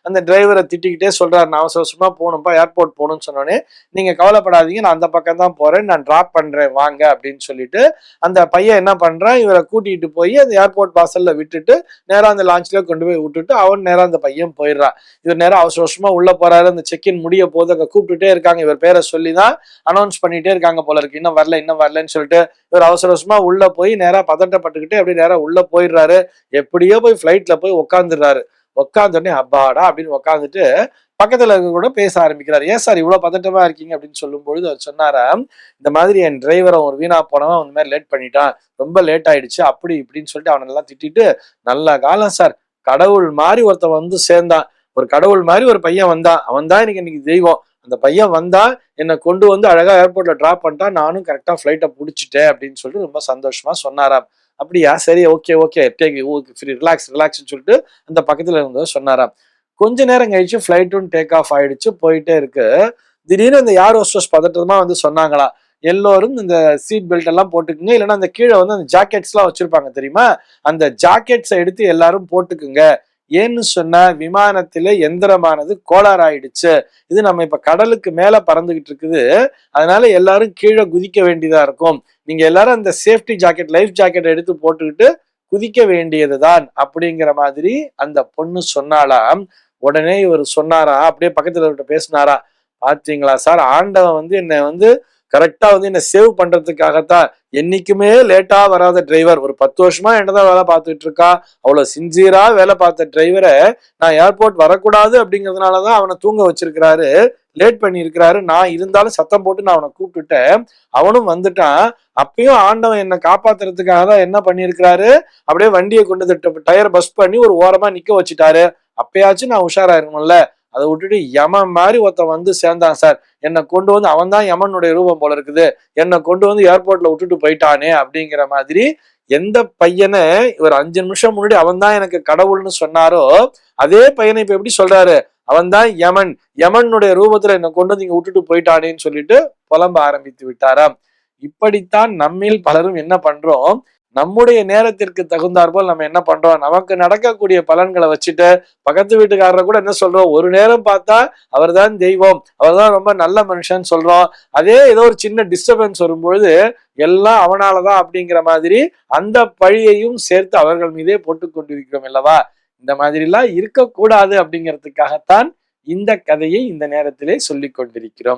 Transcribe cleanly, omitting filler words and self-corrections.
அந்த டிரைவரை திட்டிக்கிட்டே சொல்றாரு, நான் அவசர அவசரமா போகணும்ப்பா, ஏர்போர்ட் போகணும்னு சொன்னோடனே, நீங்க கவலைப்படாதீங்க, நான் அந்த பக்கம் தான் போறேன், நான் டிராப் பண்றேன் வாங்க அப்படின்னு சொல்லிட்டு அந்த பையன் என்ன பண்றான், இவரை கூட்டிட்டு போய் அந்த ஏர்போர்ட் வாசல்ல விட்டுட்டு நேரா அந்த லான்ச்ல கொண்டு போய் விட்டுட்டு அவன் நேரா அந்த பையன் போயிடுறான். இவர் நேரம் அவசர அவசரமா உள்ள போறாரு. அந்த செக்இன் முடிய போது அங்க கூப்பிட்டுட்டே இருக்காங்க. இவர் பேரை சொல்லிதான் அனௌன்ஸ் பண்ணிட்டே இருக்காங்க போல இருக்கு. இன்னும் வரல இன்னும் வரலன்னு சொல்லிட்டு இவர் அவசர அவசரமா உள்ள போய் நேரா பதட்டப்பட்டுக்கிட்டு அப்படியே நேரா உள்ள போயிடுறாரு. எப்படியோ போய் பிளைட்ல போய் உட்காந்துடுறாரு. உட்காந்துடனே அப்பாடா அப்படின்னு உட்காந்துட்டு பக்கத்துல இருக்க கூட பேச ஆரம்பிக்கிறாரு. ஏன் சார் இவ்வளவு பதட்டமா இருக்கீங்க அப்படின்னு சொல்லும் பொழுது அவர் சொன்னாரா, இந்த மாதிரி என் டிரைவரை ஒரு வீணா போனவன் இந்த மாதிரி லேட் பண்ணிட்டான், ரொம்ப லேட் ஆயிடுச்சு அப்படி இப்படின்னு சொல்லிட்டு அவனை எல்லாம் திட்டிட்டு, நல்ல காலம் சார், கடவுள் மாதிரி ஒருத்தன் வந்து சேர்ந்தான், ஒரு கடவுள் மாதிரி ஒரு பையன் வந்தான், அவன் தான் இன்னைக்கு தெய்வம், அந்த பையன் வந்தா என்னை கொண்டு வந்து அழகா ஏர்போர்ட்ல டிராப் பண்ணிட்டான், நானும் கரெக்டா ஃபிளைட்டை பிடிச்சிட்டேன் அப்படின்னு சொல்லிட்டு ரொம்ப சந்தோஷமா சொன்னாராம். அப்படியா, சரி, ஓகே ஓகே, டேக் ஃப்ரீ, ரிலாக்ஸ்ன்னு சொல்லிட்டு அந்த பக்கத்துல இருந்தவர் சொன்னாராம். கொஞ்ச நேரம் கழிச்சு ஃபிளைட்டும் டேக் ஆஃப் ஆயிடுச்சு, போயிட்டே இருக்கு. திடீர்னு இந்த ஏர் ஹோஸ்டஸ் பதட்டமா வந்து சொன்னாங்களா, எல்லோரும் இந்த சீட் பெல்ட் எல்லாம் போட்டுக்குங்க, இல்லைன்னா அந்த கீழே வந்து அந்த ஜாக்கெட்ஸ் எல்லாம் வச்சிருப்பாங்க தெரியுமா, அந்த ஜாக்கெட்ஸை எடுத்து எல்லாரும் போட்டுக்குங்க. ஏன்னு சொன்னா விமானத்திலே எந்திரமானது கோளாறு ஆயிடுச்சு, இது நம்ம இப்ப கடலுக்கு மேல பறந்துகிட்டு இருக்குது, அதனால எல்லாரும் கீழே குதிக்க வேண்டியதா இருக்கும், நீங்க எல்லாரும் அந்த சேஃப்டி ஜாக்கெட் லைஃப் ஜாக்கெட் எடுத்து போட்டுக்கிட்டு குதிக்க வேண்டியதுதான் அப்படிங்கிற மாதிரி அந்த பொண்ணு சொன்னாலாம். உடனே இவர் சொன்னாரா, அப்படியே பக்கத்துல பேசினாரா, பாத்தீங்களா சார், ஆண்டவன் வந்து என்னை வந்து கரெக்டா வந்து என்ன சேவ் பண்றதுக்காகத்தான், என்னைக்குமே லேட்டா வராத டிரைவர், ஒரு 10 வருஷமா என்னதான் வேலை பார்த்துட்டு இருக்கா, அவ்வளவு சின்சியரா வேலை பார்த்த டிரைவரை நான் ஏர்போர்ட் வரக்கூடாது அப்படிங்கிறதுனாலதான் அவனை தூங்க வச்சிருக்கிறாரு, லேட் பண்ணி இருக்கிறாரு, நான் இருந்தாலும் சத்தம் போட்டு நான் அவனை கூப்பிட்டுட்டேன், அவனும் வந்துட்டான், அப்பயும் ஆண்டவன் என்னை காப்பாத்துறதுக்காக தான் என்ன பண்ணிருக்கிறாரு, அப்படியே வண்டியை கொண்டு டயர் பஸ் பண்ணி ஒரு ஓரமா நிக்க வச்சுட்டாரு, அப்பயாச்சும் நான் உஷாரா இருக்கணும்ல, அதை விட்டுட்டு யமன் மாதிரி ஒருத்தன் வந்து சேர்ந்தான் சார், என்னை கொண்டு வந்து, அவன் தான் யமனுடைய ரூபம் போல இருக்குது, என்னை கொண்டு வந்து ஏர்போர்ட்ல விட்டுட்டு போயிட்டானே அப்படிங்கிற மாதிரி எந்த பையனை இவர் 5 நிமிஷம் முன்னாடி அவன் தான் எனக்கு கடவுள்னு சொன்னாரோ, அதே பையனை இப்ப எப்படி சொல்றாரு, அவன் தான் யமன், யமனுடைய ரூபத்துல என்னை கொண்டு வந்து இங்க விட்டுட்டு போயிட்டானேன்னு சொல்லிட்டு புலம்ப ஆரம்பித்து விட்டாராம். இப்படித்தான் நம்மில் பலரும் என்ன பண்றோம், நம்முடைய நேரத்திற்கு தகுந்தாற்போல் நம்ம என்ன பண்றோம், நமக்கு நடக்கக்கூடிய பலன்களை வச்சுட்டு பக்கத்து வீட்டுக்காரரை கூட என்ன சொல்றோம், ஒரு நேரம் பார்த்தா அவர் தான் தெய்வம், அவர் தான் ரொம்ப நல்ல மனுஷன் சொல்றோம், அதே ஏதோ ஒரு சின்ன டிஸ்டர்பன்ஸ் வரும்பொழுது எல்லாம் அவனாலதான் அப்படிங்கிற மாதிரி அந்த பழியையும் சேர்த்து அவர்கள் மீதே போட்டுக் கொண்டிருக்கிறோம் அல்லவா. இந்த மாதிரி எல்லாம் இருக்கக்கூடாது அப்படிங்கிறதுக்காகத்தான் இந்த கதையை இந்த நேரத்திலே சொல்லிக் கொண்டிருக்கிறோம்.